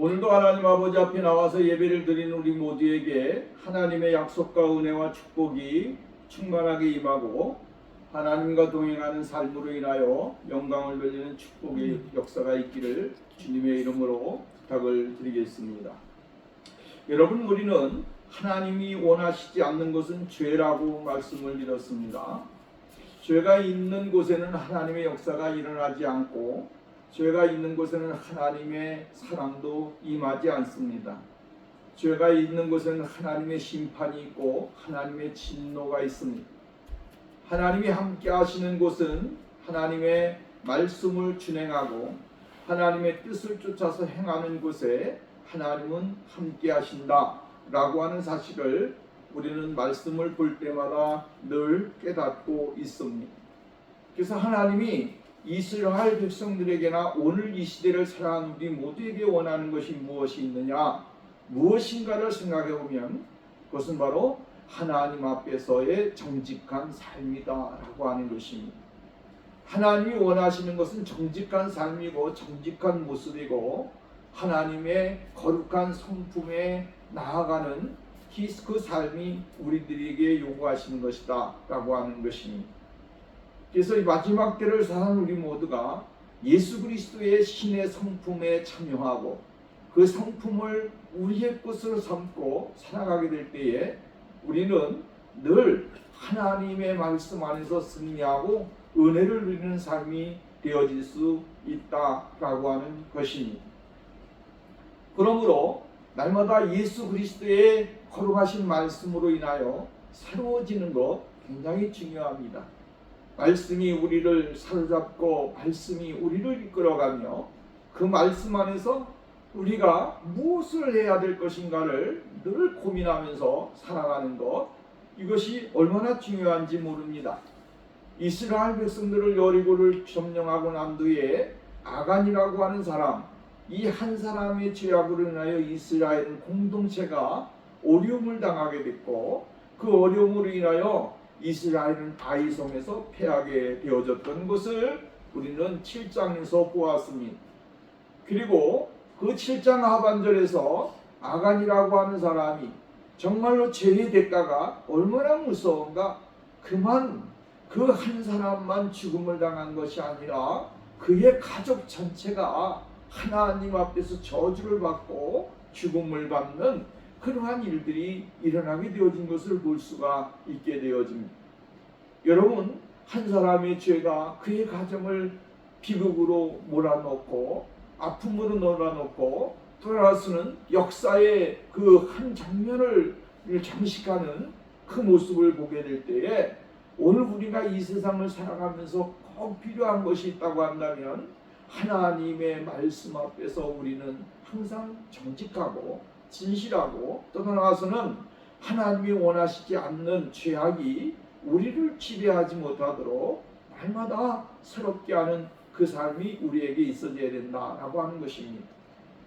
오늘도 하나님 아버지 앞에 나와서 예배를 드리는 우리 모두에게 하나님의 약속과 은혜와 축복이 충만하게 임하고 하나님과 동행하는 삶으로 인하여 영광을 돌리는 축복의 역사가 있기를 주님의 이름으로 부탁을 드리겠습니다. 여러분, 우리는 하나님이 원하시지 않는 것은 죄라고 말씀을 드렸습니다. 죄가 있는 곳에는 하나님의 역사가 일어나지 않고 죄가 있는 곳에는 하나님의 사랑도 임하지 않습니다. 죄가 있는 곳에는 하나님의 심판이 있고 하나님의 진노가 있습니다. 하나님이 함께 하시는 곳은 하나님의 말씀을 준행하고 하나님의 뜻을 쫓아서 행하는 곳에 하나님은 함께 하신다 라고 하는 사실을 우리는 말씀을 볼 때마다 늘 깨닫고 있습니다. 그래서 하나님이 이스라엘 백성들에게나 오늘 이 시대를 살아가는 우리 모두에게 원하는 것이 무엇이 있느냐, 무엇인가를 생각해 보면 그것은 바로 하나님 앞에서의 정직한 삶이다 라고 하는 것입니다. 하나님이 원하시는 것은 정직한 삶이고 정직한 모습이고 하나님의 거룩한 성품에 나아가는 그 삶이 우리들에게 요구하시는 것이다 라고 하는 것입니다. 그래서 이 마지막 때를 사는 우리 모두가 예수 그리스도의 신의 성품에 참여하고 그 성품을 우리의 것으로 삼고 살아가게 될 때에 우리는 늘 하나님의 말씀 안에서 승리하고 은혜를 누리는 삶이 되어질 수 있다라고 하는 것입니다. 그러므로 날마다 예수 그리스도의 거룩하신 말씀으로 인하여 새로워지는 것 굉장히 중요합니다. 말씀이 우리를 사로잡고 말씀이 우리를 이끌어가며 그 말씀 안에서 우리가 무엇을 해야 될 것인가를 늘 고민하면서 살아가는 것, 이것이 얼마나 중요한지 모릅니다. 이스라엘 백성들을 여리고를 점령하고 난 뒤에 아간이라고 하는 사람, 이 한 사람의 죄악으로 인하여 이스라엘은 공동체가 어려움을 당하게 됐고 그 어려움으로 인하여 이스라엘은 아이성에서 패하게 되어졌던 것을 우리는 7장에서 보았습니다. 그리고 그 7장 하반절에서 아간이라고 하는 사람이 정말로 죄의 대가가 얼마나 무서운가, 그만 그 한 사람만 죽음을 당한 것이 아니라 그의 가족 전체가 하나님 앞에서 저주를 받고 죽음을 받는 그러한 일들이 일어나게 되어진 것을 볼 수가 있게 되어집니다. 여러분, 한 사람의 죄가 그의 가정을 비극으로 몰아넣고 아픔으로 몰아넣고 돌아서는 역사의 그 한 장면을 장식하는 그 모습을 보게 될 때에 오늘 우리가 이 세상을 살아가면서 꼭 필요한 것이 있다고 한다면 하나님의 말씀 앞에서 우리는 항상 정직하고 진실하고 또 나아가서는 하나님이 원하시지 않는 죄악이 우리를 지배하지 못하도록 날마다 새롭게 하는 그 삶이 우리에게 있어져야 된다라고 하는 것입니다.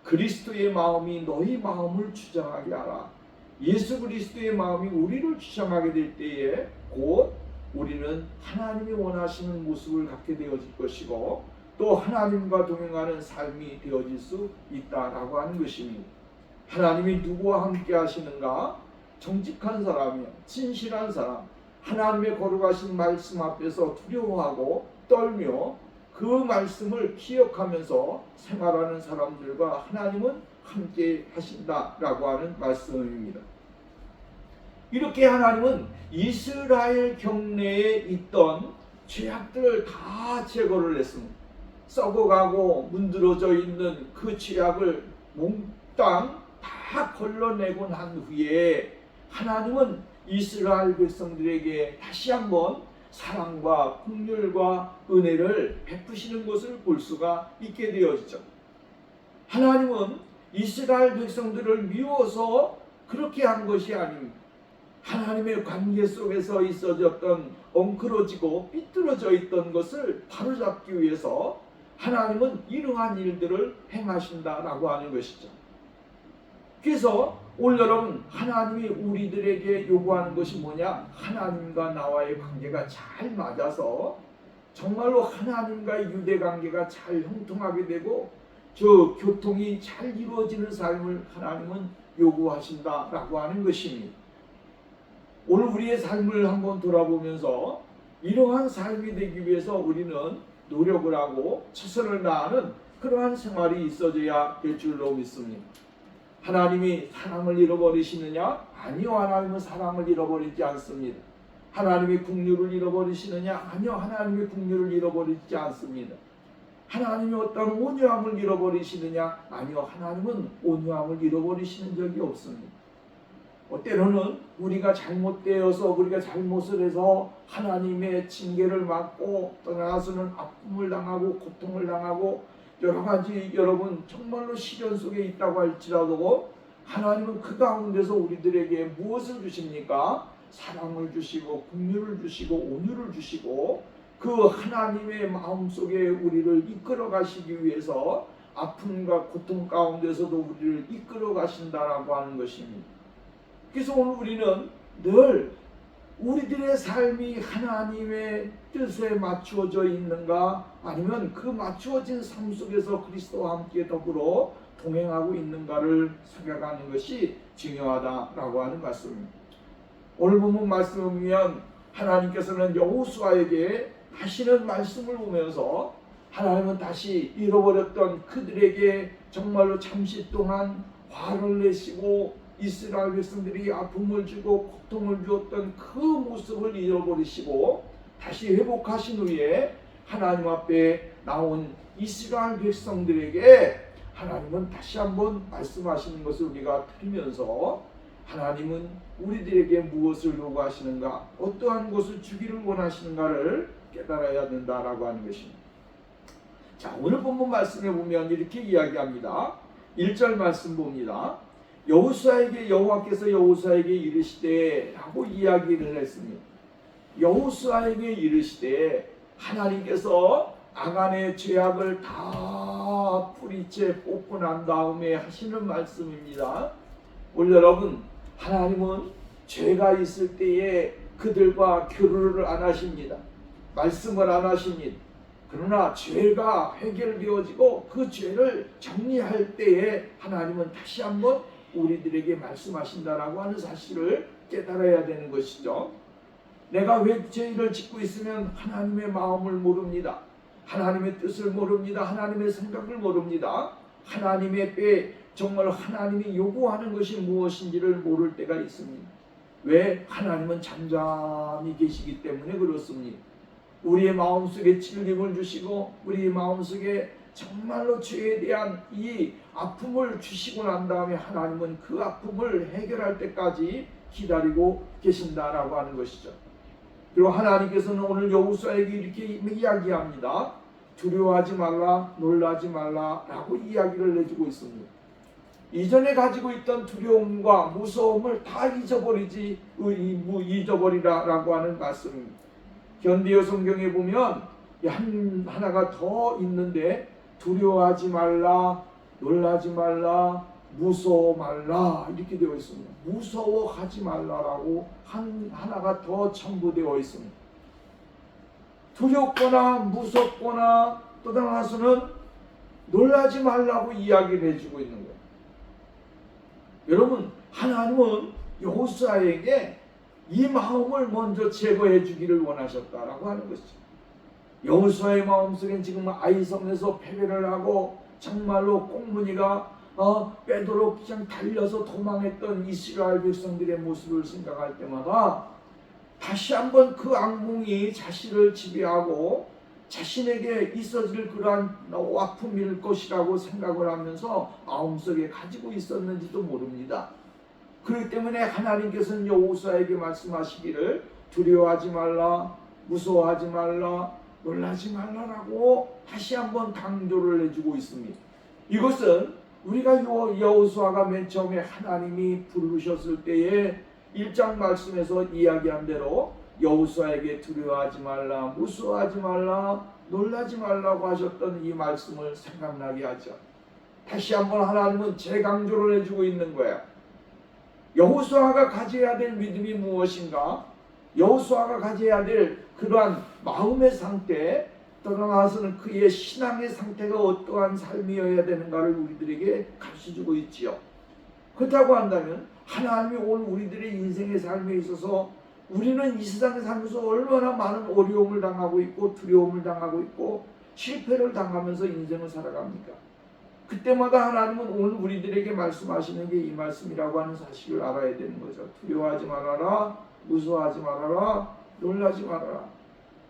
그리스도의 마음이 너희 마음을 주장하게 하라. 예수 그리스도의 마음이 우리를 주장하게 될 때에 곧 우리는 하나님이 원하시는 모습을 갖게 되어질 것이고 또 하나님과 동행하는 삶이 되어질 수 있다라고 하는 것입니다. 하나님이 누구와 함께 하시는가? 정직한 사람이요, 진실한 사람, 하나님의 거룩하신 말씀 앞에서 두려워하고 떨며 그 말씀을 기억하면서 생활하는 사람들과 하나님은 함께 하신다라고 하는 말씀입니다. 이렇게 하나님은 이스라엘 경내에 있던 죄악들을 다 제거를 했습니다. 썩어가고 문드러져 있는 그 죄악을 몽땅 다 걸러내고 난 후에 하나님은 이스라엘 백성들에게 다시 한번 사랑과 긍휼과 은혜를 베푸시는 것을 볼 수가 있게 되어지죠. 하나님은 이스라엘 백성들을 미워서 그렇게 한 것이 아닙니다. 하나님의 관계 속에서 있어졌던 엉클어지고 삐뚤어져 있던 것을 바로잡기 위해서 하나님은 이러한 일들을 행하신다라고 하는 것이죠. 그래서 올 여러분, 하나님이 우리들에게 요구하는 것이 뭐냐? 하나님과 나와의 관계가 잘 맞아서 정말로 하나님과의 유대 관계가 잘 형통하게 되고 저 교통이 잘 이루어지는 삶을 하나님은 요구하신다라고 하는 것입니다. 오늘 우리의 삶을 한번 돌아보면서 이러한 삶이 되기 위해서 우리는 노력을 하고 최선을 다하는 그러한 생활이 있어져야 될 줄로 믿습니다. 하나님이 사랑을 잃어버리시느냐? 아니요, 하나님은 사랑을 잃어버리지 않습니다. 하나님이 긍휼을 잃어버리시느냐? 아니요, 하나님이 긍휼을 잃어버리지 않습니다. 하나님이 어떤 온유함을 잃어버리시느냐? 아니요, 하나님은 온유함을 잃어버리시는 적이 없습니다. 때로는 우리가 잘못되어서 우리가 잘못을 해서 하나님의 징계를 받고 떠나서는 아픔을 당하고 고통을 당하고 여러 가지 여러분 정말로 시련 속에 있다고 할지라도 하나님은 그 가운데서 우리들에게 무엇을 주십니까? 사랑을 주시고 긍휼을 주시고 온유를 주시고 그 하나님의 마음속에 우리를 이끌어 가시기 위해서 아픔과 고통 가운데서도 우리를 이끌어 가신다라고 하는 것입니다. 그래서 오늘 우리는 늘 우리들의 삶이 하나님의 뜻에 맞추어져 있는가, 아니면 그 맞추어진 삶 속에서 그리스도와 함께 더불어 동행하고 있는가를 생각하는 것이 중요하다라고 하는 말씀입니다. 오늘 본문 말씀을 보면 하나님께서는 여호수아에게 다시는 말씀을 보면서 하나님은 다시 잃어버렸던 그들에게 정말로 잠시 동안 화를 내시고 이스라엘 백성들이 아픔을 주고 고통을 주었던 그 모습을 잃어버리시고 다시 회복하신 후에 하나님 앞에 나온 이스라엘 백성들에게 하나님은 다시 한번 말씀하시는 것을 우리가 들으면서 하나님은 우리들에게 무엇을 요구하시는가, 어떠한 것을 주기를 원하시는가를 깨달아야 된다라고 하는 것입니다. 자, 오늘 본문 말씀에 보면 이렇게 이야기합니다. 1절 말씀 봅니다. 여호수아에게 여호와께서 여호수아에게 이르시되 라고 이야기를 했습니다. 여호수아에게 이르시되 하나님께서 아간의 죄악을 다 뿌리째 뽑고 난 다음에 하시는 말씀입니다. 오늘 여러분, 하나님은 죄가 있을 때에 그들과 교류를 안 하십니다. 말씀을 안 하십니다. 그러나 죄가 해결되어지고 그 죄를 정리할 때에 하나님은 다시 한번 우리들에게 말씀하신다라고 하는 사실을 깨달아야 되는 것이죠. 내가 왜 죄를 짓고 있으면 하나님의 마음을 모릅니다. 하나님의 뜻을 모릅니다. 하나님의 생각을 모릅니다. 하나님의 때 정말 하나님이 요구하는 것이 무엇인지를 모를 때가 있습니다. 왜? 하나님은 잠잠히 계시기 때문에 그렇습니다. 우리의 마음속에 질림을 주시고 우리의 마음속에 정말로 죄에 대한 이 아픔을 주시고 난 다음에 하나님은 그 아픔을 해결할 때까지 기다리고 계신다라고 하는 것이죠. 그리고 하나님께서는 오늘 여호수아에게 이렇게 이야기합니다. 두려워하지 말라, 놀라지 말라 라고 이야기를 해주고 있습니다. 이전에 가지고 있던 두려움과 무서움을 다 잊어버리라 라고 하는 말씀입니다. 현대어 성경에 보면 하나가 더 있는데 두려워하지 말라, 놀라지 말라, 무서워 말라 이렇게 되어 있습니다. 무서워하지 말라라고 하나가 더 첨부되어 있습니다. 두렵거나 무섭거나 또 다른 하나는 놀라지 말라고 이야기를 해주고 있는 거예요. 여러분, 하나님은 여호수아에게 이 마음을 먼저 제거해 주기를 원하셨다라고 하는 것이죠. 여호수아의 마음속엔 지금 아이성에서 패배를 하고 정말로 꽁무니가 빼도록 그냥 달려서 도망했던 이스라엘 백성들의 모습을 생각할 때마다 다시 한번 그 악몽이 자신을 지배하고 자신에게 있어질 그러한 아픔일 것이라고 생각을 하면서 마음속에 가지고 있었는지도 모릅니다. 그렇기 때문에 하나님께서는 여호수아에게 말씀하시기를 두려워하지 말라, 무서워하지 말라, 놀라지 말라라고 다시 한번 강조를 해주고 있습니다. 이것은 우리가 여호수아가 맨 처음에 하나님이 부르셨을 때에 1장 말씀에서 이야기한 대로 여호수아에게 두려워하지 말라, 무서워하지 말라, 놀라지 말라고 하셨던 이 말씀을 생각나게 하죠. 다시 한번 하나님은 재강조를 해주고 있는 거예요. 여호수아가 가져야 될 믿음이 무엇인가? 여호수아가 가져야 될 그러한 마음의 상태, 떠나가서는 그의 신앙의 상태가 어떠한 삶이어야 되는가를 우리들에게 가르쳐주고 있지요. 그렇다고 한다면 하나님이 오늘 우리들의 인생의 삶에 있어서 우리는 이 세상에 살면서 얼마나 많은 어려움을 당하고 있고 두려움을 당하고 있고 실패를 당하면서 인생을 살아갑니까? 그때마다 하나님은 오늘 우리들에게 말씀하시는 게 이 말씀이라고 하는 사실을 알아야 되는 거죠. 두려워하지 말아라, 무서워하지 말아라, 놀라지 말아라.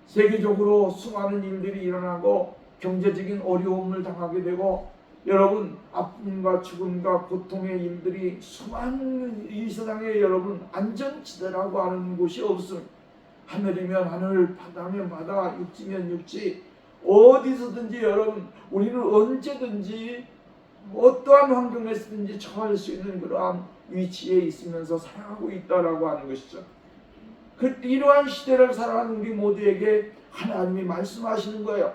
세계적으로 수많은 일들이 일어나고 경제적인 어려움을 당하게 되고 여러분 아픔과 죽음과 고통의 일들이 수많은 이 세상에 여러분 안전지대라고 하는 곳이 없음. 하늘이면 하늘, 바다면 바다, 육지면 육지, 어디서든지 여러분 우리는 언제든지 어떠한 환경에서든지 처할 수 있는 그러한 위치에 있으면서 살아가고 있다라고 하는 것이죠. 이러한 시대를 살아가는 우리 모두에게 하나님이 말씀하시는 거예요.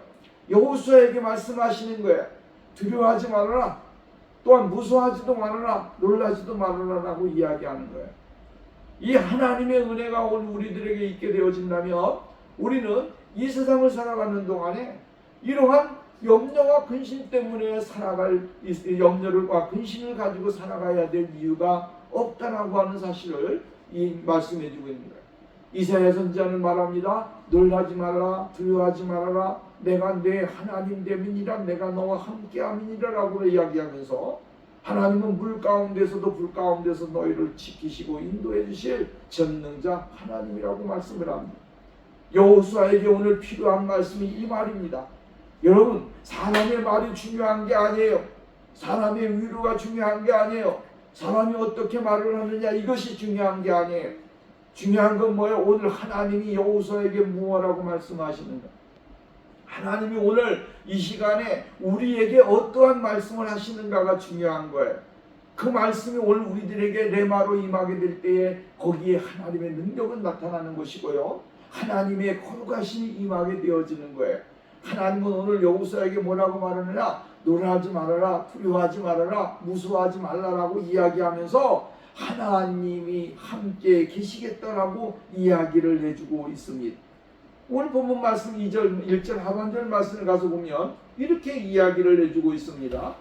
여호수아에게 말씀하시는 거예요. 두려워하지 말아라. 또한 무서워하지도 말아라. 놀라지도 말아라라고 이야기하는 거예요. 이 하나님의 은혜가 오늘 우리들에게 있게 되어진다면 우리는 이 세상을 살아가는 동안에 이러한 염려와 근심 때문에 살아갈 염려와 근심을 가지고 살아가야 될 이유가 없다라고 하는 사실을 말씀해 주고 있는 거예요. 이사야 선지자는 말합니다. 놀라지 말라, 두려워하지 말아라. 내가 내 하나님 됨이니라. 내가 너와 함께함이니라 라고 이야기하면서 하나님은 물 가운데서도 불 가운데서 너희를 지키시고 인도해 주실 전능자 하나님이라고 말씀을 합니다. 여호수아에게 오늘 필요한 말씀이 이 말입니다. 여러분, 사람의 말이 중요한 게 아니에요. 사람의 위로가 중요한 게 아니에요. 사람이 어떻게 말을 하느냐 이것이 중요한 게 아니에요. 중요한 건 뭐예요? 오늘 하나님이 여호수아에게 무엇이라고 말씀하시는가? 하나님이 오늘 이 시간에 우리에게 어떠한 말씀을 하시는가가 중요한 거예요. 그 말씀이 오늘 우리들에게 레마로 임하게 될 때에 거기에 하나님의 능력은 나타나는 것이고요. 하나님의 거룩하심이 임하게 되어지는 거예요. 하나님은 오늘 여호수아에게 뭐라고 말하느냐? 놀라지 말아라, 두려워하지 말아라, 무서워하지 말라라고 이야기하면서 하나님이 함께 계시겠다라고 이야기를 해주고 있습니다. 오늘 본문 말씀 1절 하반절 말씀을 가서 보면 이렇게 이야기를 해주고 있습니다.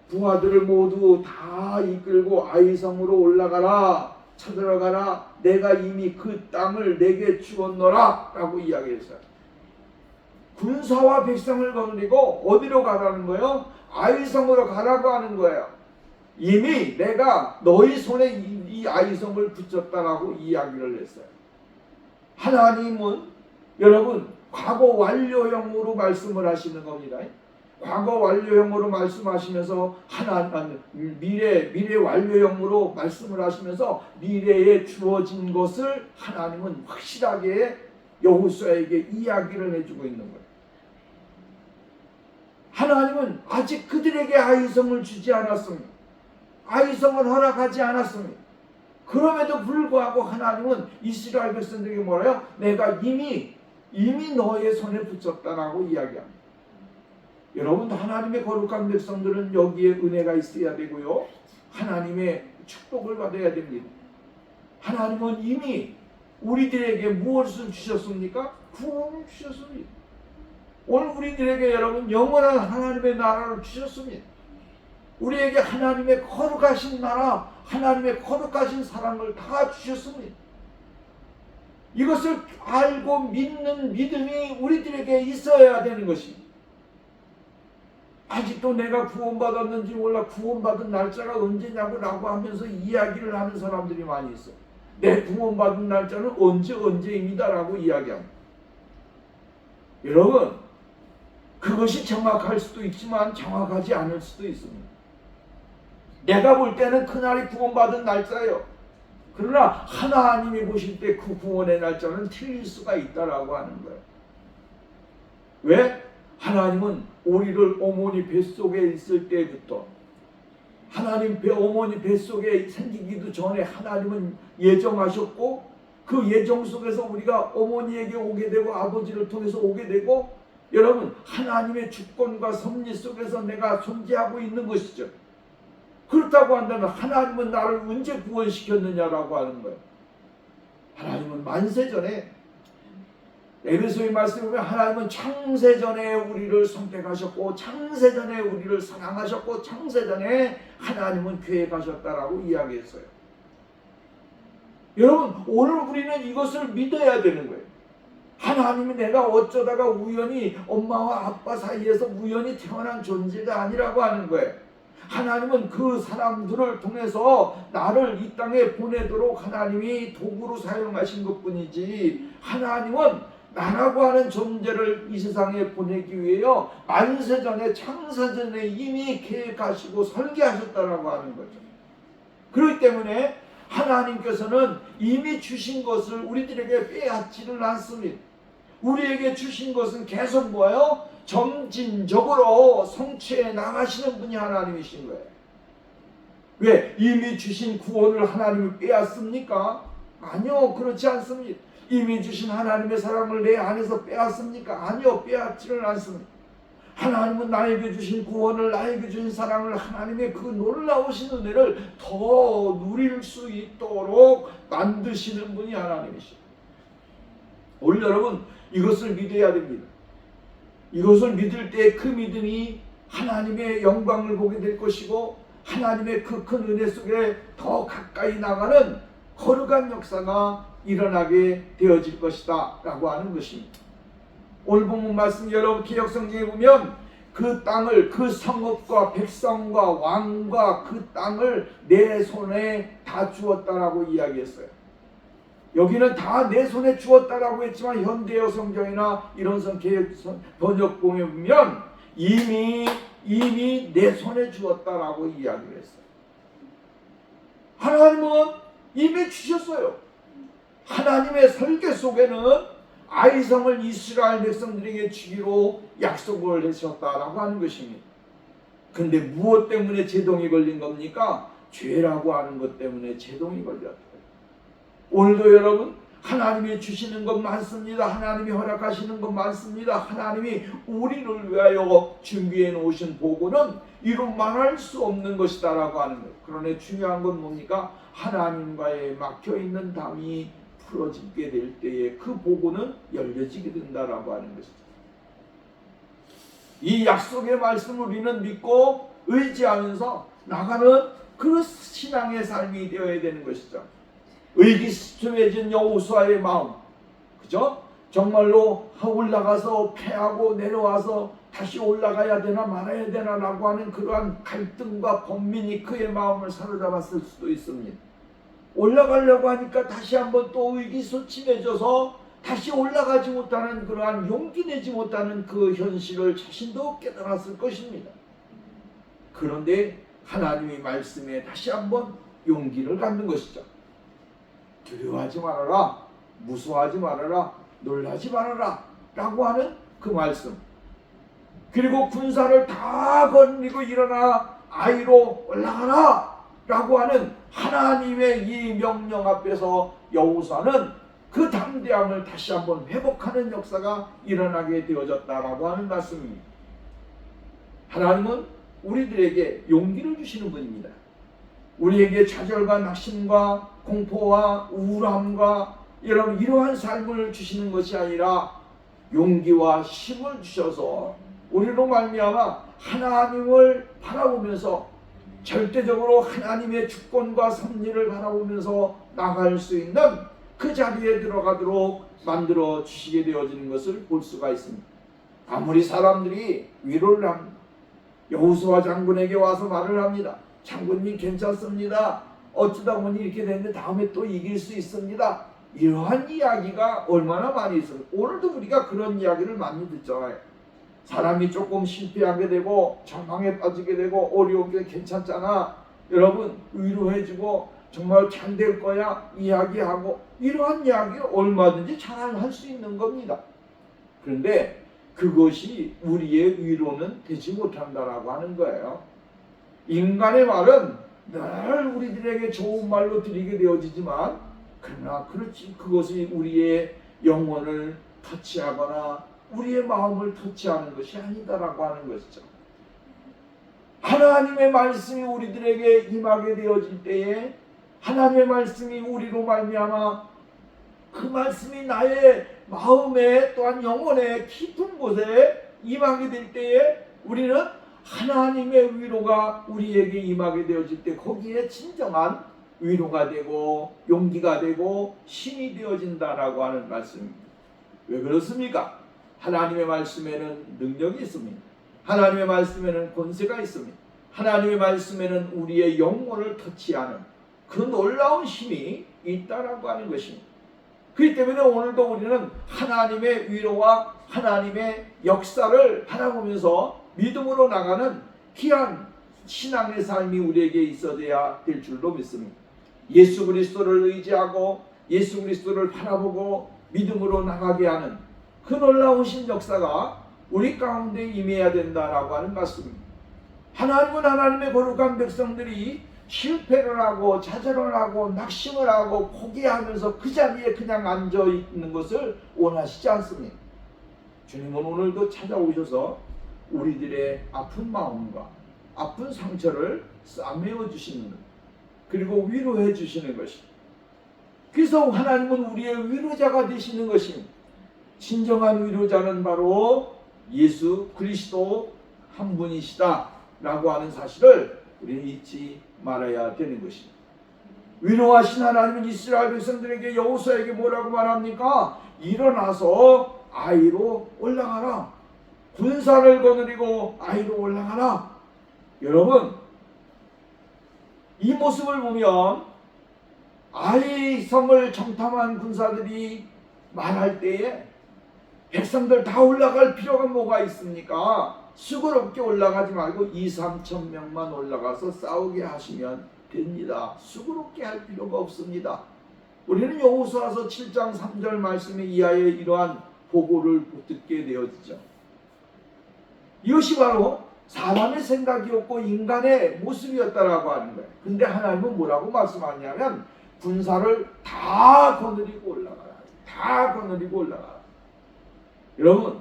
부하들을 모두 다 이끌고 아이성으로 올라가라, 쳐들어가라, 내가 이미 그 땅을 내게 주었노라 라고 이야기했어요. 군사와 백성을 거느리고 어디로 가라는 거예요? 아이성으로 가라고 하는 거예요. 이미 내가 너희 손에 이 아이성을 붙였다라고 이야기를 했어요. 하나님은 여러분 과거 완료형으로 말씀을 하시는 겁니다. 과거 완료형으로 말씀하시면서 미래 완료형으로 말씀을 하시면서 미래에 주어진 것을 하나님은 확실하게 여호수아에게 이야기를 해주고 있는 거예요. 하나님은 아직 그들에게 아이성을 주지 않았습니다. 아이성을 허락하지 않았습니다. 그럼에도 불구하고 하나님은 이스라엘 백성들에게 뭐래요? 내가 이미 너의 손에 붙였다라고 이야기합니다. 여러분, 하나님의 거룩한 백성들은 여기에 은혜가 있어야 되고요. 하나님의 축복을 받아야 됩니다. 하나님은 이미 우리들에게 무엇을 주셨습니까? 구원을 주셨습니다. 오늘 우리들에게 여러분 영원한 하나님의 나라를 주셨습니다. 우리에게 하나님의 거룩하신 나라, 하나님의 거룩하신 사랑을 다 주셨습니다. 이것을 알고 믿는 믿음이 우리들에게 있어야 되는 것입니다. 아직도 내가 구원받았는지 몰라, 구원받은 날짜가 언제냐고 하면서 이야기를 하는 사람들이 많이 있어요. 내 구원받은 날짜는 언제입니다라고 이야기합니다. 여러분, 그것이 정확할 수도 있지만 정확하지 않을 수도 있습니다. 내가 볼 때는 그날이 구원받은 날짜예요. 그러나 하나님이 보실 때 그 구원의 날짜는 틀릴 수가 있다라고 하는 거예요. 왜? 하나님은 우리를 어머니 뱃속에 있을 때부터, 하나님 어머니 뱃속에 생기기도 전에 하나님은 예정하셨고, 그 예정 속에서 우리가 어머니에게 오게 되고 아버지를 통해서 오게 되고, 여러분 하나님의 주권과 섭리 속에서 내가 존재하고 있는 것이죠. 그렇다고 한다면 하나님은 나를 언제 구원시켰느냐라고 하는 거예요. 하나님은 만세 전에 에베소의 말씀에 보면 하나님은 창세전에 우리를 선택하셨고 창세전에 우리를 사랑하셨고 창세전에 하나님은 계획하셨다라고 이야기했어요. 여러분, 오늘 우리는 이것을 믿어야 되는 거예요. 하나님이 내가 어쩌다가 우연히 엄마와 아빠 사이에서 우연히 태어난 존재가 아니라고 하는 거예요. 하나님은 그 사람들을 통해서 나를 이 땅에 보내도록 하나님이 도구로 사용하신 것뿐이지, 하나님은 나라고 하는 존재를 이 세상에 보내기 위해요 만세전에 창세전에 이미 계획하시고 설계하셨다라고 하는 거죠. 그렇기 때문에 하나님께서는 이미 주신 것을 우리들에게 빼앗지를 않습니다. 우리에게 주신 것은 계속 뭐예요? 점진적으로 성취해 나가시는 분이 하나님이신 거예요. 왜? 이미 주신 구원을 하나님이 빼앗습니까? 아니요, 그렇지 않습니다. 이미 주신 하나님의 사랑을 내 안에서 빼앗습니까? 아니요, 빼앗지는 않습니다. 하나님은 나에게 주신 구원을, 나에게 주신 사랑을, 하나님의 그 놀라우신 은혜를 더 누릴 수 있도록 만드시는 분이 하나님이십니다. 오늘 여러분, 이것을 믿어야 됩니다. 이것을 믿을 때 그 믿음이 하나님의 영광을 보게 될 것이고 하나님의 그 큰 은혜 속에 더 가까이 나가는 거룩한 역사가 일어나게 되어질 것이다 라고 하는 것입니다. 오늘 본문 말씀 여러분 기억성경에 보면 그 땅을, 그 성읍과 백성과 왕과 그 땅을 내 손에 다 주었다라고 이야기했어요. 여기는 다 내 손에 주었다라고 했지만 현대어 성경이나 이런 번역본에 보면 이미 내 손에 주었다라고 이야기를 했어요. 하나님은 이미 주셨어요. 하나님의 설계 속에는 아이성을 이스라엘 백성들에게 주기로 약속을 하셨다라고 하는 것입니다. 근데 무엇 때문에 제동이 걸린 겁니까? 죄라고 하는 것 때문에 제동이 걸렸다. 오늘도 여러분, 하나님이 주시는 것 많습니다. 하나님이 허락하시는 것 많습니다. 하나님이 우리를 위하여 준비해 놓으신 복은 이루 말할 수 없는 것이다 라고 하는 것. 그러나 중요한 건 뭡니까? 하나님과의 막혀있는 담이 풀어지게 될 때에 그 복은 열려지게 된다라고 하는 것이죠. 이 약속의 말씀을 우리는 믿고 의지하면서 나가는 그 신앙의 삶이 되어야 되는 것이죠. 의기소침해진 여호수아의 마음, 그죠? 정말로 올라가서 패하고 내려와서 다시 올라가야 되나 말아야 되나 라고 하는 그러한 갈등과 번민이 그의 마음을 사로잡았을 수도 있습니다. 올라가려고 하니까 다시 한번 또 의기소침해져서 다시 올라가지 못하는 그러한 용기 내지 못하는 그 현실을 자신도 깨달았을 것입니다. 그런데 하나님의 말씀에 다시 한번 용기를 갖는 것이죠. 두려워하지 말아라, 무서워하지 말아라, 놀라지 말아라 라고 하는 그 말씀. 그리고 군사를 다 거느리고 일어나 아이로 올라가라 라고 하는 하나님의 이 명령 앞에서 여호수아는 그 담대함을 다시 한번 회복하는 역사가 일어나게 되어졌다라고 하는 말씀입니다. 하나님은 우리들에게 용기를 주시는 분입니다. 우리에게 좌절과 낙심과 공포와 우울함과 여러분 이러한 삶을 주시는 것이 아니라 용기와 힘을 주셔서 우리로 말미암아 하나님을 바라보면서 절대적으로 하나님의 주권과 섭리를 바라보면서 나갈 수 있는 그 자리에 들어가도록 만들어 주시게 되어지는 것을 볼 수가 있습니다. 아무리 사람들이 위로를 합니다. 여호수아 장군에게 와서 말을 합니다. 장군님 괜찮습니다. 어쩌다 보니 이렇게 됐는데 다음에 또 이길 수 있습니다. 이러한 이야기가 얼마나 많이 있어요. 오늘도 우리가 그런 이야기를 많이 듣잖아요. 사람이 조금 실패하게 되고 절망에 빠지게 되고 어려운 게 괜찮잖아. 여러분 위로해주고 정말 잘 될 거야 이야기하고 이러한 이야기 얼마든지 잘 할 수 있는 겁니다. 그런데 그것이 우리의 위로는 되지 못한다라고 하는 거예요. 인간의 말은 늘 우리들에게 좋은 말로 드리게 되어지지만 그러나 그렇지 그것이 우리의 영혼을 터치하거나 우리의 마음을 터치하는 것이 아니다라고 하는 것이죠. 하나님의 말씀이 우리들에게 임하게 되어질 때에 하나님의 말씀이 우리로 말미암아 그 말씀이 나의 마음에 또한 영혼의 깊은 곳에 임하게 될 때에 우리는 하나님의 위로가 우리에게 임하게 되어질 때 거기에 진정한 위로가 되고 용기가 되고 힘이 되어진다라고 하는 말씀입니다. 왜 그렇습니까? 하나님의 말씀에는 능력이 있습니다. 하나님의 말씀에는 권세가 있습니다. 하나님의 말씀에는 우리의 영혼을 터치하는 그 놀라운 힘이 있다라고 하는 것입니다. 그렇기 때문에 오늘도 우리는 하나님의 위로와 하나님의 역사를 바라보면서 믿음으로 나가는 귀한 신앙의 삶이 우리에게 있어야 될 줄로 믿습니다. 예수 그리스도를 의지하고 예수 그리스도를 바라보고 믿음으로 나가게 하는 그 놀라운 신 역사가 우리 가운데 임해야 된다라고 하는 말씀입니다. 하나님은 하나님의 거룩한 백성들이 실패를 하고 좌절을 하고 낙심을 하고 포기하면서 그 자리에 그냥 앉아 있는 것을 원하시지 않습니다. 주님은 오늘도 찾아오셔서 우리들의 아픈 마음과 아픈 상처를 싸매어 주시는 것, 그리고 위로해 주시는 것입니다. 그래서 하나님은 우리의 위로자가 되시는 것입니다. 진정한 위로자는 바로 예수 그리스도 한 분이시다 라고 하는 사실을 우리는 잊지 말아야 되는 것입니다. 위로하신 하나님은 이스라엘 백성들에게 여호수아에게 뭐라고 말합니까? 일어나서 아이로 올라가라. 군사를 거느리고 아이로 올라가라. 여러분, 이 모습을 보면 아이 성을 정탐한 군사들이 말할 때에 백성들 다 올라갈 필요가 뭐가 있습니까? 수고롭게 올라가지 말고 2-3천 명만 올라가서 싸우게 하시면 됩니다. 수고롭게 할 필요가 없습니다. 우리는 여호수아서 7장 3절 말씀에 이하에 이러한 보고를 듣게 되어지죠. 이것이 바로 사람의 생각이었고 인간의 모습이었다라고 하는 거예요. 근데 하나님은 뭐라고 말씀하냐면 군사를 다 거느리고 올라가라. 다 거느리고 올라가라. 여러분,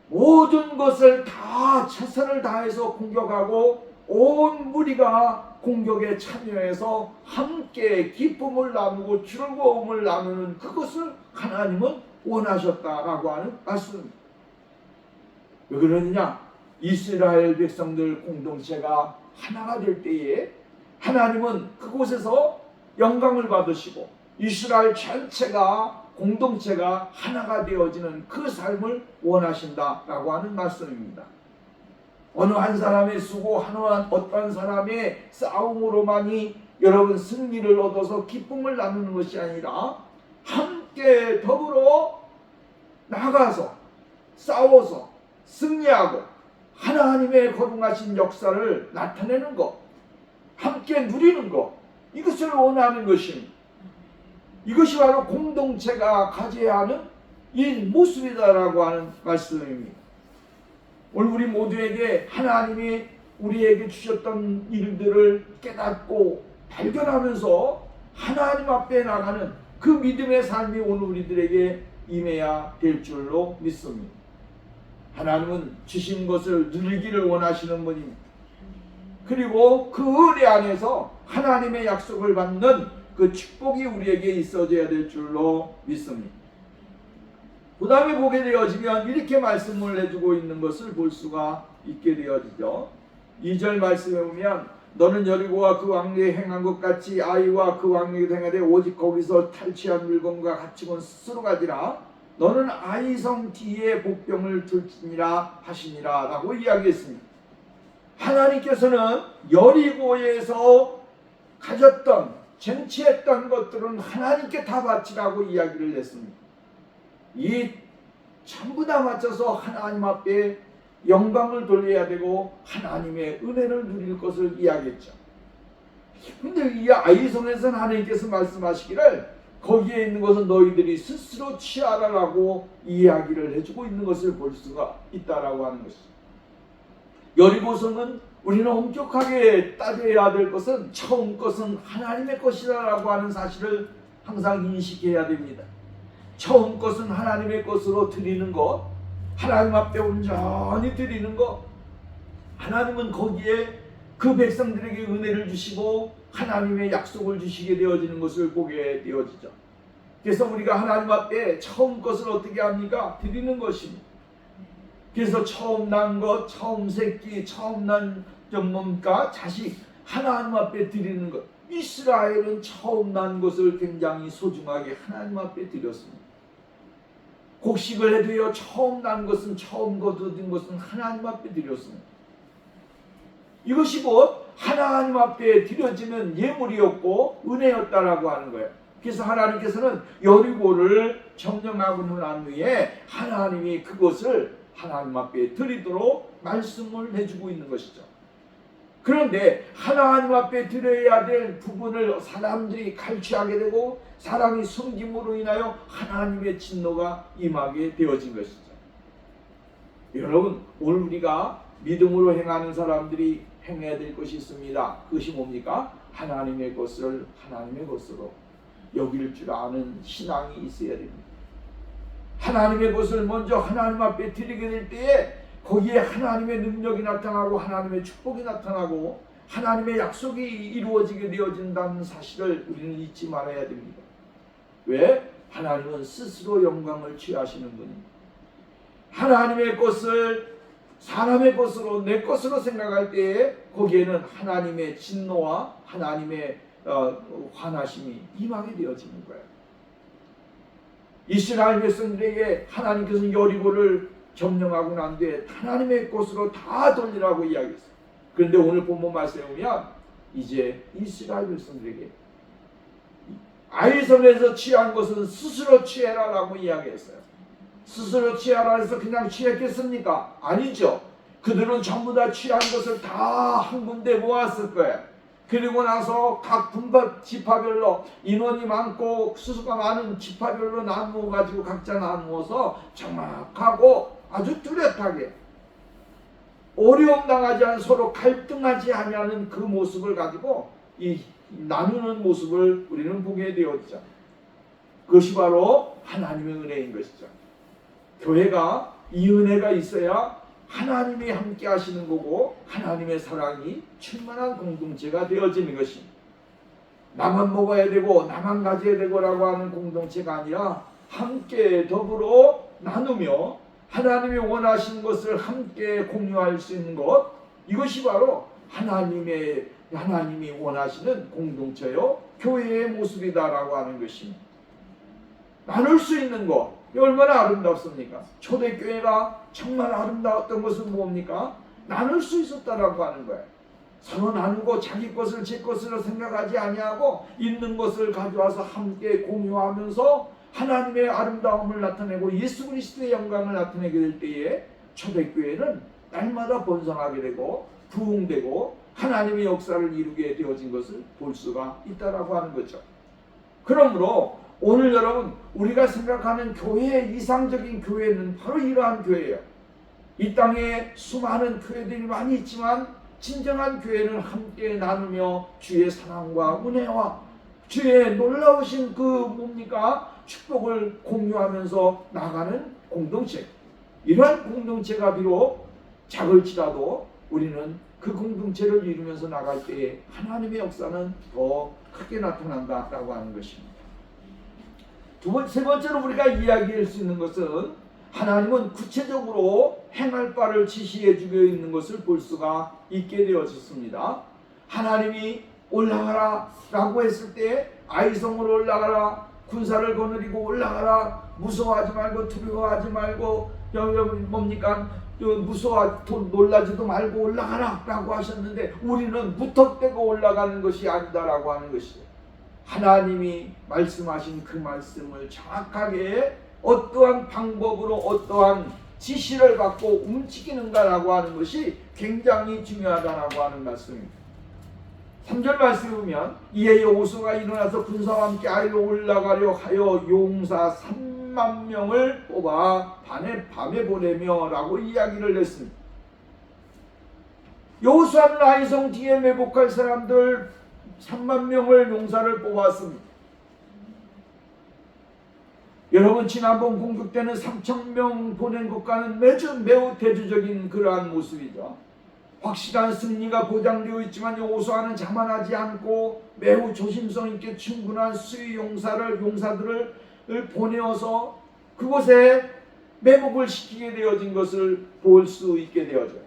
모든 것을 다 최선을 다해서 공격하고 온 무리가 공격에 참여해서 함께 기쁨을 나누고 즐거움을 나누는 그것을 하나님은 원하셨다라고 하는 말씀입니다. 왜 그러느냐? 이스라엘 백성들 공동체가 하나가 될 때에 하나님은 그곳에서 영광을 받으시고 이스라엘 전체가 공동체가 하나가 되어지는 그 삶을 원하신다라고 하는 말씀입니다. 어느 한 사람의 수고, 어떤 사람의 싸움으로만이 여러분 승리를 얻어서 기쁨을 나누는 것이 아니라 함께 더불어 나가서 싸워서 승리하고 하나님의 거룩하신 역사를 나타내는 것, 함께 누리는 것, 이것을 원하는 것입니다. 이것이 바로 공동체가 가져야 하는 이 모습이다라고 하는 말씀입니다. 오늘 우리 모두에게 하나님이 우리에게 주셨던 일들을 깨닫고 발견하면서 하나님 앞에 나가는 그 믿음의 삶이 오늘 우리들에게 임해야 될 줄로 믿습니다. 하나님은 주신 것을 누리기를 원하시는 분입니다. 그리고 그 은혜 안에서 하나님의 약속을 받는 그 축복이 우리에게 있어져야 될 줄로 믿습니다. 그 다음에 보게 되어지면 이렇게 말씀을 해주고 있는 것을 볼 수가 있게 되어지죠. 2절 말씀에 보면 너는 여리고와 그 왕에게 행한 것 같이 아이와 그 왕에게 행하되 오직 거기서 탈취한 물건과 가축은 스스로 가지라. 너는 아이성 뒤에 복병을 둘지니라 하시니라 라고 이야기했습니다. 하나님께서는 여리고에서 가졌던 쟁취했던 것들은 하나님께 다 바치라고 이야기를 했습니다. 이 전부 다 바쳐서 하나님 앞에 영광을 돌려야 되고 하나님의 은혜를 누릴 것을 이야기했죠. 근데 이 아이성에서는 하나님께서 말씀하시기를 거기에 있는 것은 너희들이 스스로 취하라라고 이야기를 해주고 있는 것을 볼 수가 있다라고 하는 것이죠. 여리고성은 우리는 엄격하게 따져야 될 것은 처음 것은 하나님의 것이라고 하는 사실을 항상 인식해야 됩니다. 처음 것은 하나님의 것으로 드리는 것, 하나님 앞에 온전히 드리는 것, 하나님은 거기에 그 백성들에게 은혜를 주시고 하나님의 약속을 주시게 되어지는 것을 보게 되어지죠. 그래서 우리가 하나님 앞에 처음 것을 어떻게 합니까? 드리는 것입니다. 그래서 처음 난 것, 처음 새끼, 처음 난 뭡니까? 자식 하나님 앞에 드리는 것. 이스라엘은 처음 난 것을 굉장히 소중하게 하나님 앞에 드렸습니다. 곡식을 해도요, 처음 난 것은, 처음 거둔 것은 하나님 앞에 드렸습니다. 이것이 곧 하나님 앞에 드려지는 예물이었고 은혜였다라고 하는 거예요. 그래서 하나님께서는 여리고를 점령하고 난 후에 하나님이 그것을 하나님 앞에 드리도록 말씀을 해주고 있는 것이죠. 그런데 하나님 앞에 드려야 될 부분을 사람들이 갈취하게 되고 사람이 숨김으로 인하여 하나님의 진노가 임하게 되어진 것이죠. 여러분, 오늘 우리가 믿음으로 행하는 사람들이 행해야 될 것이 있습니다. 그것이 뭡니까? 하나님의 것을 하나님의 것으로 여길 줄 아는 신앙이 있어야 됩니다. 하나님의 것을 먼저 하나님 앞에 드리게 될 때에 거기에 하나님의 능력이 나타나고 하나님의 축복이 나타나고 하나님의 약속이 이루어지게 되어진다는 사실을 우리는 잊지 말아야 됩니다. 왜? 하나님은 스스로 영광을 취하시는 분입니다. 하나님의 것을 사람의 것으로 내 것으로 생각할 때에 거기에는 하나님의 진노와 하나님의 환하심이 임하게 되어지는 거예요. 이스라엘 백성들에게 하나님께서 여리고를 점령하고 난 뒤에 하나님의 것으로 다 돌리라고 이야기했어요. 그런데 오늘 본문 말씀에 보면 이제 이스라엘 백성들에게 아이성에서 취한 것은 스스로 취해라 라고 이야기했어요. 스스로 취하라 해서 그냥 취했겠습니까? 아니죠. 그들은 전부 다 취한 것을 다 한 군데 모았을 거예요. 그리고 나서 각 분파 지파별로 인원이 많고 수수가 많은 지파별로 나누어 가지고 각자 나누어서 정확하고 아주 뚜렷하게 어려움 당하지 않은 서로 갈등하지 아니하는 그 모습을 가지고 이 나누는 모습을 우리는 보게 되었죠. 그것이 바로 하나님의 은혜인 것이죠. 교회가 이 은혜가 있어야 하나님이 함께 하시는 거고 하나님의 사랑이 충만한 공동체가 되어지는 것입니다. 나만 먹어야 되고 나만 가져야 되고라고 하는 공동체가 아니라 함께 더불어 나누며 하나님이 원하시는 것을 함께 공유할 수 있는 것, 이것이 바로 하나님이 원하시는 공동체요 교회의 모습이다라고 하는 것입니다. 나눌 수 있는 것, 얼마나 아름답습니까? 초대교회가 정말 아름다웠던 것은 뭡니까? 나눌 수 있었다라고 하는 거예요. 서로 나누고 자기 것을 제 것으로 생각하지 아니하고 있는 것을 가져와서 함께 공유하면서 하나님의 아름다움을 나타내고 예수 그리스도의 영광을 나타내게 될 때에 초대교회는 날마다 번성하게 되고 부흥되고 하나님의 역사를 이루게 되어진 것을 볼 수가 있다라고 하는 거죠. 그러므로 오늘 여러분 우리가 생각하는 교회의 이상적인 교회는 바로 이러한 교회예요. 이 땅에 수많은 교회들이 많이 있지만 진정한 교회는 함께 나누며 주의 사랑과 은혜와 주의 놀라우신 그 뭡니까? 축복을 공유하면서 나가는 공동체. 이러한 공동체가 비록 작을지라도 우리는 그 공동체를 이루면서 나갈 때에 하나님의 역사는 더 크게 나타난다라고 하는 것입니다. 세 번째로 우리가 이야기할 수 있는 것은 하나님은 구체적으로 행할 바를 지시해 주고 있는 것을 볼 수가 있게 되어졌습니다. 하나님이 올라가라 라고 했을 때 아이성으로 올라가라, 군사를 거느리고 올라가라, 무서워하지 말고 두려워하지 말고 뭡니까? 놀라지도 말고 올라가라 라고 하셨는데 우리는 무턱대고 올라가는 것이 아니다라고 하는 것이죠. 하나님이 말씀하신 그 말씀을 정확하게 어떠한 방법으로 어떠한 지시를 받고 움직이는가라고 하는 것이 굉장히 중요하다라고 하는 말씀입니다. 3절 말씀에 보면 이에 여호수아가 일어나서 군사와 함께 아이로 올라가려 하여 용사 3만 명을 뽑아 밤에 보내며 라고 이야기를 했습니다. 여호수아는 아이성 뒤에 매복할 사람들 3만 명을 용사를 뽑았습니다. 여러분 지난번 공격 때는 3,000명 보낸 것과는 매우 대조적인 그러한 모습이죠. 확실한 승리가 보장되어 있지만 여호수아는 자만하지 않고 매우 조심성 있게 충분한 수위 용사들을 보내어서 그곳에 매복을 시키게 되어진 것을 볼 수 있게 되어져요.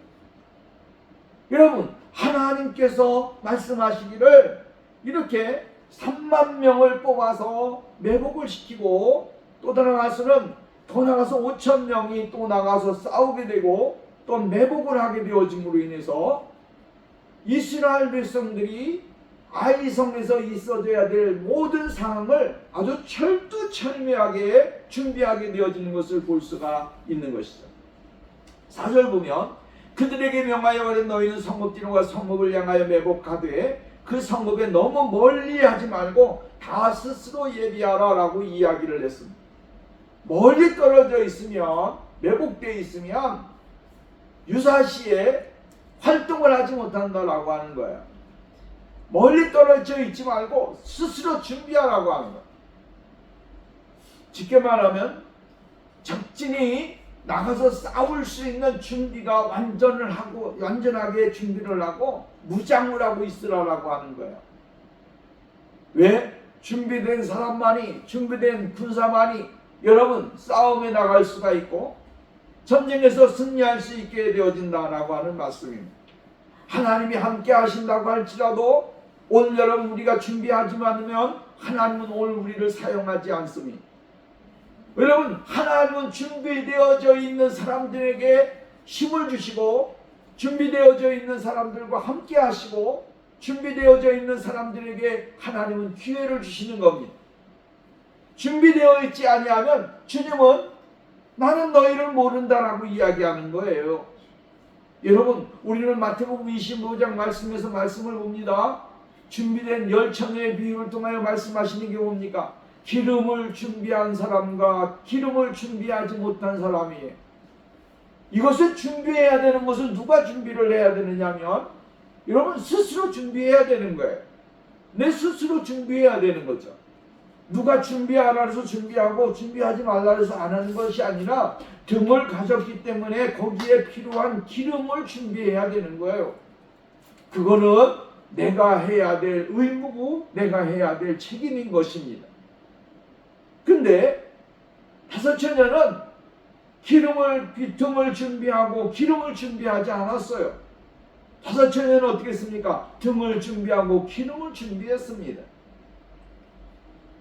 여러분, 하나님께서 말씀하시기를 이렇게 3만 명을 뽑아서 매복을 시키고 또 나가서는 더 나가서 5천 명이 또 나가서 싸우게 되고 또 매복을 하게 되어짐으로 인해서 이스라엘 백성들이 아이성에서 있어져야 될 모든 상황을 아주 철두철미하게 준비하게 되어지는 것을 볼 수가 있는 것이죠. 4절 보면 그들에게 명하여 가되 너희는 성읍지로가 성읍을 향하여 매복하되 그 성읍에 너무 멀리 하지 말고 다 스스로 예비하라 라고 이야기를 했습니다. 멀리 떨어져 있으면 매복되어 있으면 유사시에 활동을 하지 못한다라고 하는 거예요. 멀리 떨어져 있지 말고 스스로 준비하라고 하는 거예요. 쉽게 말하면 적진이 나가서 싸울 수 있는 준비가 완전하게 준비를 하고 무장을 하고 있으라고 하는 거예요. 왜? 준비된 사람만이, 준비된 군사만이 여러분 싸움에 나갈 수가 있고 전쟁에서 승리할 수 있게 되어진다라고 하는 말씀입니다. 하나님이 함께 하신다고 할지라도 올 여름 우리가 준비하지 않으면 하나님은 오늘 우리를 사용하지 않습니다. 여러분, 하나님은 준비되어져 있는 사람들에게 힘을 주시고 준비되어져 있는 사람들과 함께 하시고 준비되어져 있는 사람들에게 하나님은 기회를 주시는 겁니다. 준비되어 있지 아니하면 주님은 나는 너희를 모른다라고 이야기하는 거예요. 여러분, 우리는 마태복음 25장 말씀에서 말씀을 봅니다. 준비된 열처녀의 비유를 통하여 말씀하시는 게 뭡니까? 기름을 준비한 사람과 기름을 준비하지 못한 사람이에요. 이것을 준비해야 되는 것은 누가 준비를 해야 되느냐면 여러분 스스로 준비해야 되는 거예요. 내 스스로 준비해야 되는 거죠. 누가 준비하라 해서 준비하고 준비하지 말라 해서 안 하는 것이 아니라 등을 가졌기 때문에 거기에 필요한 기름을 준비해야 되는 거예요. 그거는 내가 해야 될 의무고 내가 해야 될 책임인 것입니다. 근데 다섯 처녀는 등을 준비하고 기름을 준비하지 않았어요. 다섯 처녀는 어떻게 했습니까? 등을 준비하고 기름을 준비했습니다.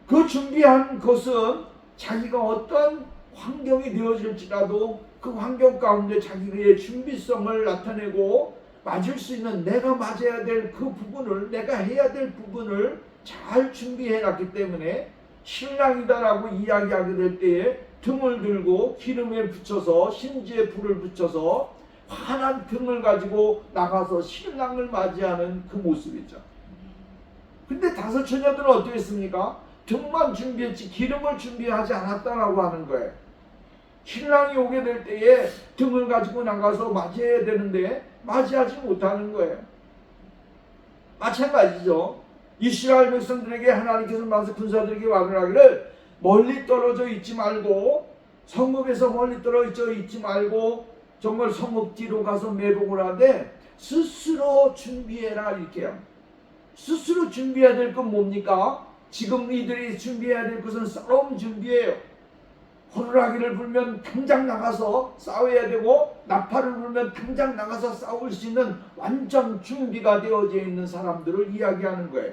그 준비한 것은 자기가 어떤 환경이 되어질지라도 그 환경 가운데 자기의 준비성을 나타내고 맞을 수 있는 내가 맞아야 될 그 부분을 내가 해야 될 부분을 잘 준비해 놨기 때문에 신랑이다라고 이야기하게 될 때에 등을 들고 기름에 붙여서 심지에 불을 붙여서 환한 등을 가지고 나가서 신랑을 맞이하는 그 모습이죠. 근데 다섯 처녀들은 어떻게 했습니까? 등만 준비했지 기름을 준비하지 않았다라고 하는 거예요. 신랑이 오게 될 때에 등을 가지고 나가서 맞이해야 되는데 맞이하지 못하는 거예요. 마찬가지죠. 이스라엘 백성들에게 하나님께서 만세 군사들에게 말을 하기를 멀리 떨어져 있지 말고 성읍에서 멀리 떨어져 있지 말고 정말 성읍 뒤로 가서 매복을 하되 스스로 준비해라 이렇게 합니다. 스스로 준비해야 될 건 뭡니까? 지금 이들이 준비해야 될 것은 싸움 준비예요. 호루라기를 불면 당장 나가서 싸워야 되고 나팔을 불면 당장 나가서 싸울 수 있는 완전 준비가 되어져 있는 사람들을 이야기하는 거예요.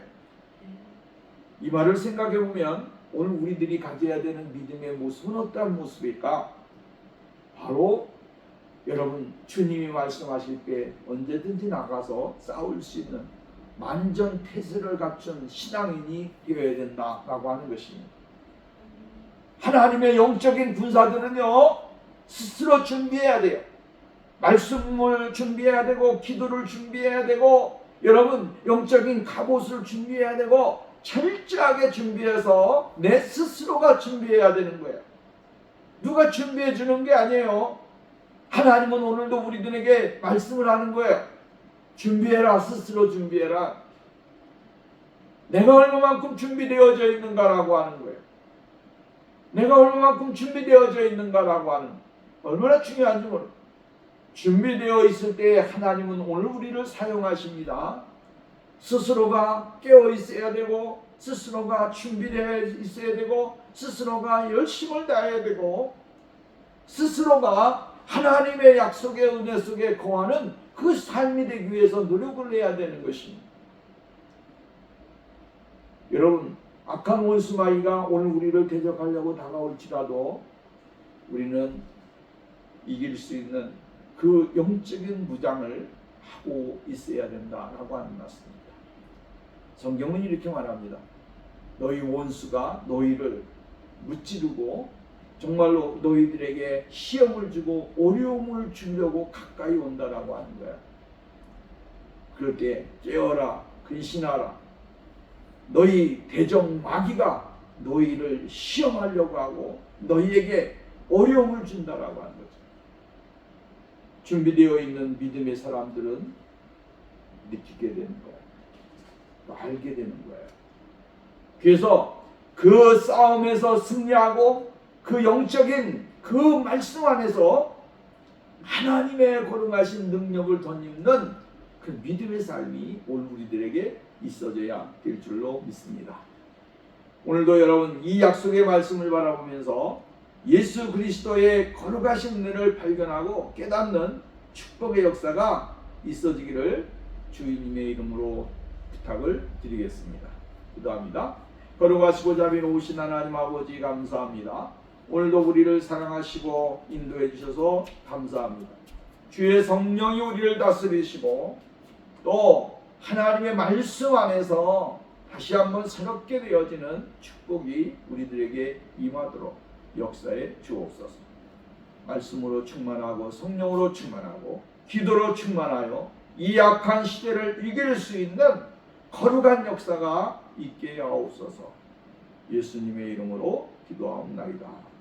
이 말을 생각해 보면 오늘 우리들이 가져야 되는 믿음의 모습은 어떠한 모습일까? 바로 여러분 주님이 말씀하실 때 언제든지 나가서 싸울 수 있는 만전태세를 갖춘 신앙인이 되어야 된다라고 하는 것입니다. 하나님의 영적인 군사들은요 스스로 준비해야 돼요. 말씀을 준비해야 되고 기도를 준비해야 되고 여러분 영적인 갑옷을 준비해야 되고 철저하게 준비해서 내 스스로가 준비해야 되는 거예요. 누가 준비해 주는 게 아니에요. 하나님은 오늘도 우리들에게 말씀을 하는 거예요. 준비해라. 스스로 준비해라. 내가 얼마만큼 준비되어져 있는가라고 하는 거예요. 내가 얼마만큼 준비되어져 있는가라고 하는 얼마나 중요한지 모릅니다. 준비되어 있을 때 하나님은 오늘 우리를 사용하십니다. 스스로가 깨어 있어야 되고, 스스로가 준비되어 있어야 되고, 스스로가 열심을 다해야 되고, 스스로가 하나님의 약속의 은혜 속에 거하는 그 삶이 되기 위해서 노력을 해야 되는 것입니다. 여러분, 악한 원수마귀가 오늘 우리를 대적하려고 다가올지라도 우리는 이길 수 있는 그 영적인 무장을 하고 있어야 된다라고 하는 말씀입니다. 성경은 이렇게 말합니다. 너희 원수가 너희를 무찌르고 정말로 너희들에게 시험을 주고 어려움을 주려고 가까이 온다라고 하는 거야. 그럴 때 깨어라, 근신하라. 너희 대적 마귀가 너희를 시험하려고 하고 너희에게 어려움을 준다라고 하는 거죠. 준비되어 있는 믿음의 사람들은 느끼게 되는 거야. 알게 되는 거야. 그래서 그 싸움에서 승리하고 그 영적인 그 말씀 안에서 하나님의 거룩하신 능력을 덧입는 그 믿음의 삶이 오늘 우리들에게 있어져야 될 줄로 믿습니다. 오늘도 여러분 이 약속의 말씀을 바라보면서 예수 그리스도의 거룩하신 은혜를 발견하고 깨닫는 축복의 역사가 있어지기를 주님의 이름으로 부탁을 드리겠습니다. 기도합니다. 거룩하시고 자비로우신 하나님 아버지 감사합니다. 오늘도 우리를 사랑하시고 인도해 주셔서 감사합니다. 주의 성령이 우리를 다스리시고 또 하나님의 말씀 안에서 다시 한번 새롭게 되어지는 축복이 우리들에게 임하도록 역사에 주옵소서. 말씀으로 충만하고 성령으로 충만하고 기도로 충만하여 이 악한 시대를 이길 수 있는 거룩한 역사가 있게 하옵소서. 예수님의 이름으로 기도하옵나이다.